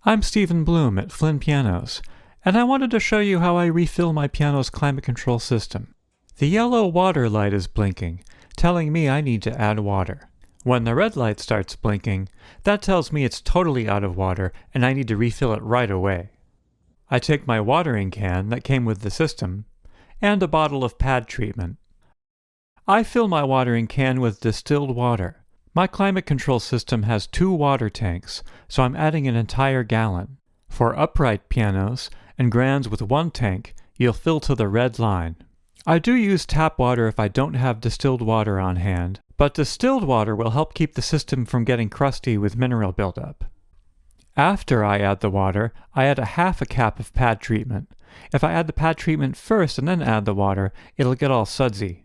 I'm Stephen Bluhm at Flynn Pianos, and I wanted to show you how I refill my piano's climate control system. The yellow water light is blinking, telling me I need to add water. When the red light starts blinking, that tells me it's totally out of water and I need to refill it right away. I take my watering can that came with the system, and a bottle of pad treatment. I fill my watering can with distilled water. My climate control system has 2 water tanks, so I'm adding an entire gallon. For upright pianos and grands with 1 tank, you'll fill to the red line. I do use tap water if I don't have distilled water on hand, but distilled water will help keep the system from getting crusty with mineral buildup. After I add the water, I add a half a cap of pad treatment. If I add the pad treatment first and then add the water, it'll get all sudsy.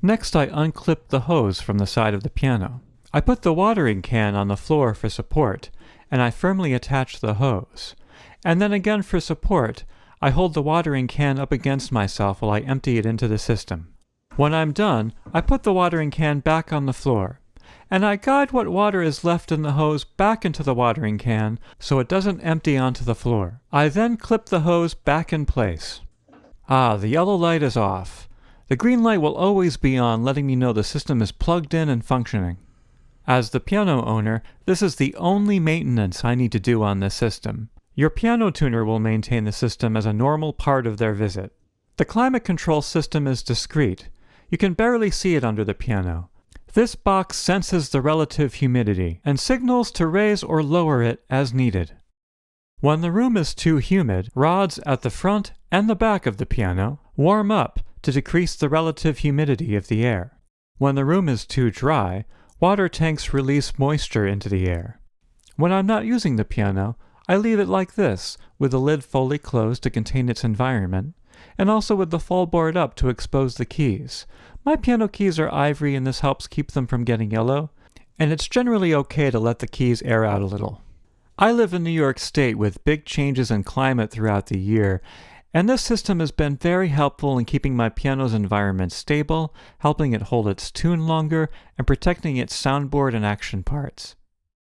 Next, I unclip the hose from the side of the piano. I put the watering can on the floor for support, and I firmly attach the hose. And then again for support, I hold the watering can up against myself while I empty it into the system. When I'm done, I put the watering can back on the floor, and I guide what water is left in the hose back into the watering can so it doesn't empty onto the floor. I then clip the hose back in place. The yellow light is off. The green light will always be on, letting me know the system is plugged in and functioning. As the piano owner, this is the only maintenance I need to do on this system. Your piano tuner will maintain the system as a normal part of their visit. The climate control system is discreet. You can barely see it under the piano. This box senses the relative humidity and signals to raise or lower it as needed. When the room is too humid, rods at the front and the back of the piano warm up to decrease the relative humidity of the air. When the room is too dry, water tanks release moisture into the air. When I'm not using the piano, I leave it like this, with the lid fully closed to contain its environment, and also with the fallboard up to expose the keys. My piano keys are ivory and this helps keep them from getting yellow, and it's generally okay to let the keys air out a little. I live in New York State with big changes in climate throughout the year, and this system has been very helpful in keeping my piano's environment stable, helping it hold its tune longer, and protecting its soundboard and action parts.